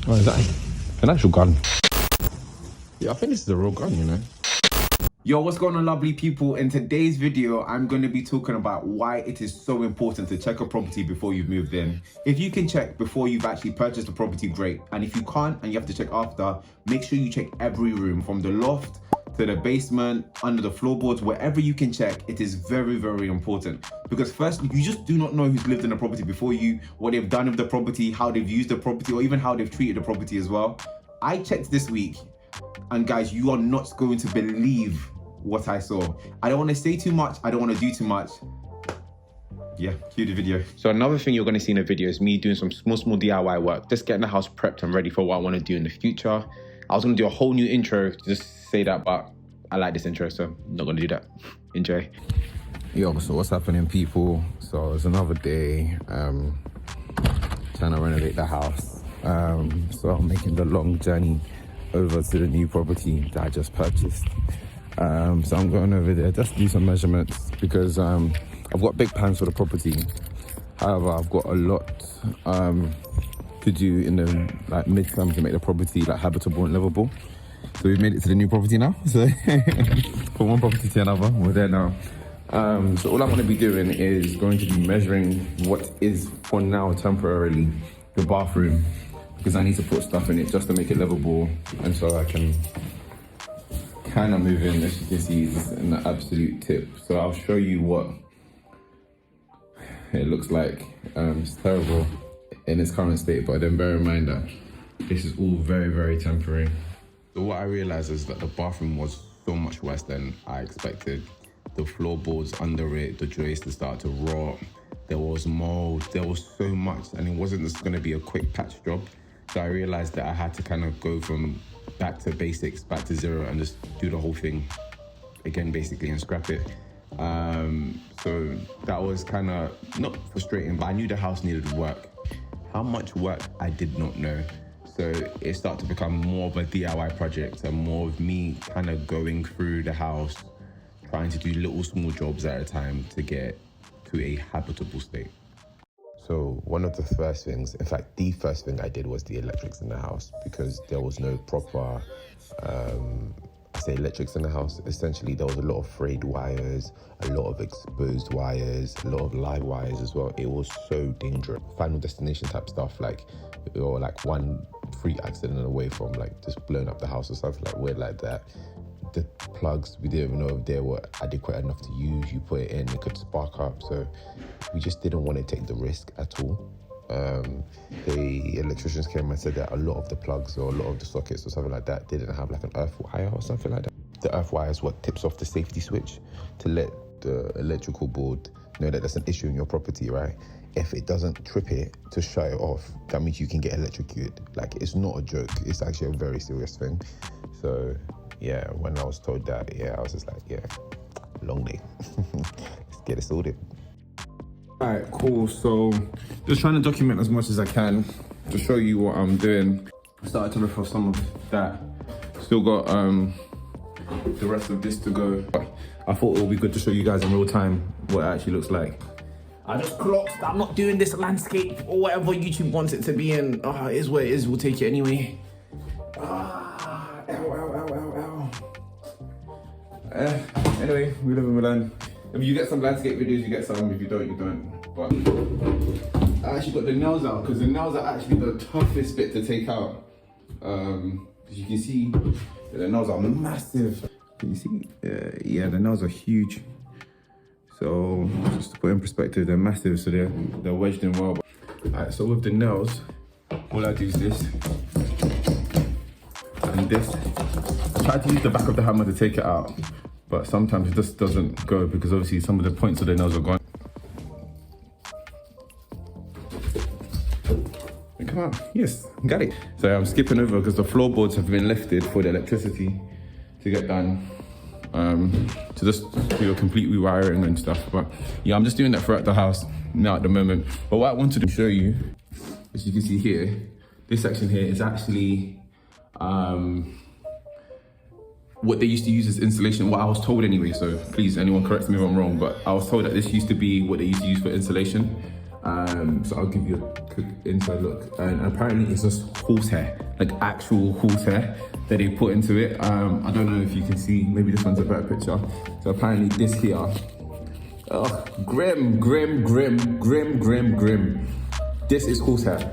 Oh, is that an actual gun? Yeah, I think this is a real gun, you know. Yo, what's going on, lovely people? In today's video, I'm going to be talking about why it is so important to check a property before you've moved in. If you can check before you've actually purchased a property, great. And if you can't and you have to check after, make sure you check every room, from the loft to the basement, under the floorboards, wherever you can check. It is very, very important. Because first, you just do not know who's lived in the property before you, what they've done with the property, how they've used the property, or even how they've treated the property as well. I checked this week, and guys, you are not going to believe what I saw. I don't want to say too much. I don't want to do too much. Yeah, cue the video. So another thing you're going to see in the video is me doing some small DIY work, just getting the house prepped and ready for what I want to do in the future. I was going to do a whole new intro to just say that, but I like this intro, so I'm not going to do that. Enjoy. Yo, so what's happening, people? So it's another day, trying to renovate the house. So I'm making the long journey over to the new property that I just purchased. So I'm going over there just to do some measurements because I've got big plans for the property. However, I've got a lot to do in the midterm to make the property habitable and livable. So we've made it to the new property now. So from one property to another, we're there now. So all I'm going to be doing is going to be measuring what is for now temporarily the bathroom, because I need to put stuff in it just to make it livable, and so I can kind of move in. As you can see, it's in the absolute tip. So I'll show you what it looks like. It's terrible in its current state, but then bear in mind that this is all very, very temporary. So what I realized is that the bathroom was so much worse than I expected. The floorboards under it, the joists started to rot. There was mold, there was so much, and it wasn't just gonna be a quick patch job. So I realized that I had to kind of go from back to basics, back to zero, and just do the whole thing again, basically, and scrap it. So that was kind of not frustrating, but I knew the house needed work. How much work, I did not know. So it started to become more of a DIY project and more of me kind of going through the house, trying to do little small jobs at a time to get to a habitable state. So one of the first things, in fact, the first thing I did was the electrics in the house, because there was no proper, I say electrics in the house. Essentially, there was a lot of frayed wires, a lot of exposed wires, a lot of live wires as well. It was so dangerous. Final destination type stuff, or one freak accident away from just blowing up the house or something weird like that. The plugs, we didn't even know if they were adequate enough to use. You put it in, it could spark up. So we just didn't want to take the risk at all. The electricians came and said that a lot of the plugs or a lot of the sockets or something like that didn't have an earth wire or something like that. The earth wire is what tips off the safety switch to let the electrical board know that there's an issue in your property, right? If it doesn't trip it to shut it off, that means you can get electrocuted. It's not a joke. It's actually a very serious thing. So yeah, when I was told that, I was just long day. Let's get it sorted. All right, cool. So just trying to document as much as I can to show you what I'm doing. I started to rip off some of that. Still got the rest of this to go. I thought it would be good to show you guys in real time what it actually looks like. I just clocked that I'm not doing this landscape or whatever YouTube wants it to be, and it is what it is. We'll take it anyway. Anyway, we live in Milan. If you get some landscape videos, you get some. If you don't, you don't. But I actually got the nails out, because the nails are actually the toughest bit to take out. As you can see, the nails are massive. Can you see? Yeah, the nails are huge. So just to put in perspective, they're massive, so they're wedged in well. Alright, so with the nails, all I do is this and this. I try to use the back of the hammer to take it out, but sometimes it just doesn't go, because obviously some of the points of the nails are gone. Come on, yes, got it. So I'm skipping over because the floorboards have been lifted for the electricity to get done. To just do a complete rewiring and stuff. But yeah, I'm just doing that throughout the house now at the moment. But what I wanted to show you, as you can see here, this section here is actually what they used to use as insulation. What I was told anyway, so please anyone correct me if I'm wrong, but I was told that this used to be what they used to use for insulation. So I'll give you a quick inside look. And apparently it's just horsehair, like actual horsehair that they put into it. I don't know if you can see, maybe this one's a better picture. So apparently this here, grim. This is horsehair.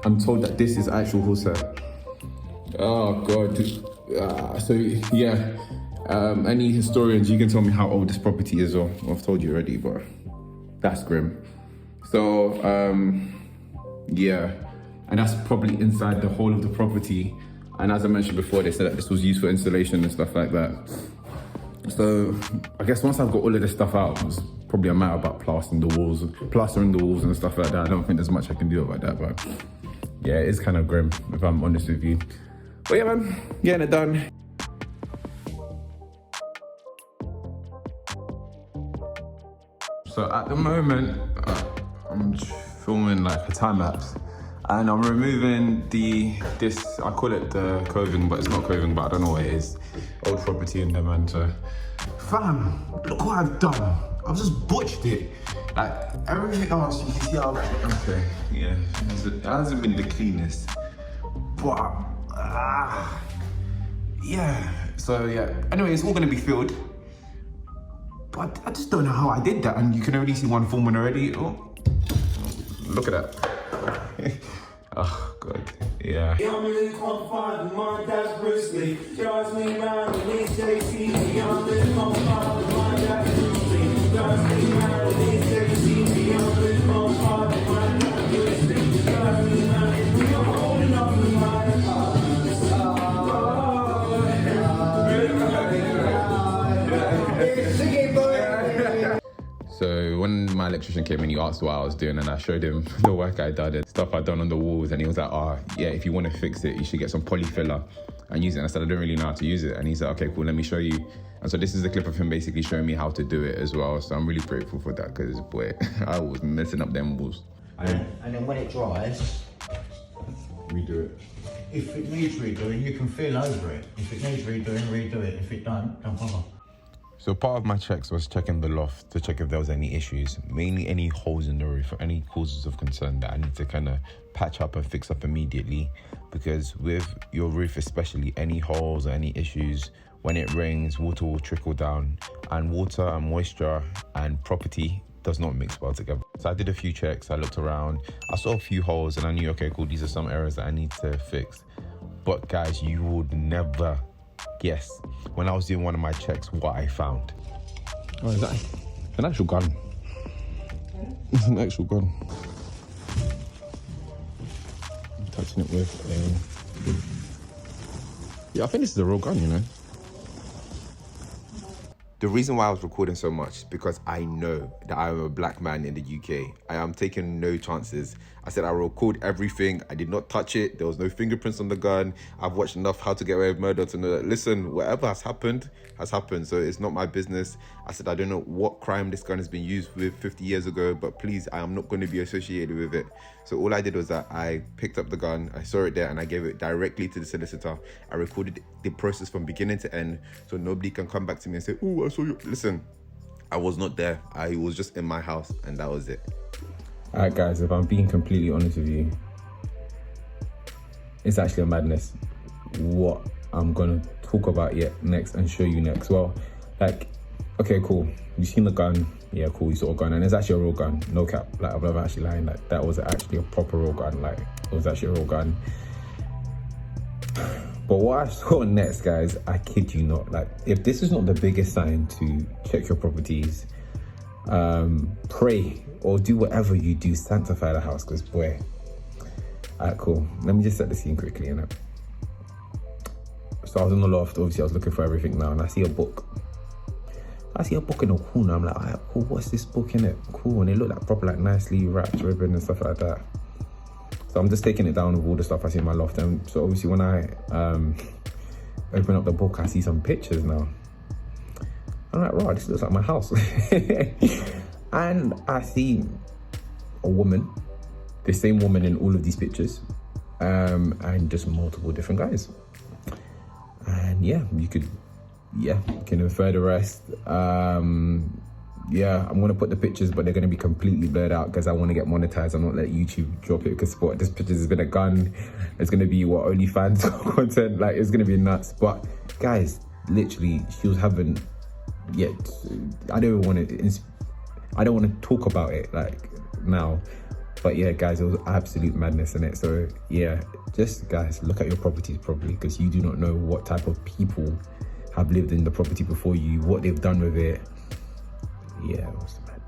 I'm told that this is actual horsehair. Oh God. So yeah, any historians, you can tell me how old this property is, or I've told you already, but that's grim. So yeah, and that's probably inside the whole of the property. And as I mentioned before, they said that this was used for insulation and stuff like that. So I guess once I've got all of this stuff out, it's probably a matter about plastering the walls and stuff like that. I don't think there's much I can do about that, but yeah, it's kind of grim if I'm honest with you. But yeah, man, getting it done. So at the moment, I'm filming like a time lapse, and I'm removing this. I call it the coving, but it's not coving. But I don't know what it is. Old property in there, man. So, fam, look what I've done. I've just butchered it. Like everything else, you can see how. Okay, yeah, it hasn't been the cleanest, but yeah. So yeah. Anyway, it's all gonna be filled. But I just don't know how I did that, and you can already see one forming already. Oh, look at that. Oh God, yeah. I'm really qualified, my dad's Bruce Lee. Drives me round and he's JC. I'm really qualified, my dad's Bruce Lee. Drives me round and he's JC. I'm really qualified, my dad's Bruce Lee. Drives me round and we're holding on to my heart. So when my electrician came in, he asked what I was doing, and I showed him the work I done and stuff I'd done on the walls, and he was like, oh yeah, if you want to fix it, you should get some poly filler and use it. And I said, I don't really know how to use it. And he said, okay, cool, let me show you. And so this is a clip of him basically showing me how to do it as well. So I'm really grateful for that, because boy, I was messing up them walls. And then when it dries, Redo it. if it needs redoing, you can feel over it. If it needs redoing, redo it. If it don't bother. So part of my checks was checking the loft to check if there was any issues, mainly any holes in the roof or any causes of concern that I need to kind of patch up and fix up immediately. Because with your roof especially, any holes or any issues, when it rains, water will trickle down, and water and moisture and property does not mix well together. So I did a few checks, I looked around, I saw a few holes, and I knew, okay, cool, these are some areas that I need to fix. But guys, you would never guess when I was doing one of my checks what I found. Oh, is that an actual gun? It's an actual gun. I'm touching it with yeah, I think this is a real gun, you know. The reason why I was recording so much is because I know that I am a black man in the UK. I am taking no chances. I said I record everything. I did not touch it. There was no fingerprints on the gun. I've watched enough How to Get Away with Murder to know that, listen, whatever has happened. So it's not my business. I said, I don't know what crime this gun has been used with 50 years ago, but please, I am not going to be associated with it. So all I did was that I picked up the gun, I saw it there, and I gave it directly to the solicitor. I recorded the process from beginning to end, so nobody can come back to me and say, oh, I saw you. Listen, I was not there. I was just in my house, and that was it. All right, guys, if I'm being completely honest with you, it's actually a madness what I'm gonna talk about next and show you next. Well, like, okay, cool, you've seen the gun. Yeah, cool, you saw a gun, and it's actually a real gun, no cap. Like, I'm never actually lying. Like, that was actually a proper real gun. Like, it was actually a real gun. But what I saw next, guys, I kid you not, like, if this is not the biggest sign to check your properties, pray or do whatever you do, sanctify the house, because boy. Alright, cool, let me just set the scene quickly, you know. So I was in the loft, obviously I was looking for everything now, and I see a book. I see a book in the corner. I'm like, alright, cool, what's this book in it? Cool, and it looked like proper, like, nicely wrapped ribbon and stuff like that. So I'm just taking it down with all the stuff I see in my loft. And so obviously when I open up the book, I see some pictures now. I'm like, right, this looks like my house. And I see a woman, the same woman in all of these pictures, and just multiple different guys. And yeah, you can infer the rest. yeah, I'm gonna put the pictures, but they're gonna be completely blurred out because I want to get monetized and not let YouTube drop it. Because this picture has been a gun. It's gonna be what OnlyFans content. Like, it's gonna be nuts. But guys, literally, she was having. Yeah, I don't want to talk about it like now. But yeah, guys, it was absolute madness in it. So yeah, just guys, look at your properties properly, because you do not know what type of people have lived in the property before you, what they've done with it. Yeah, it was mad.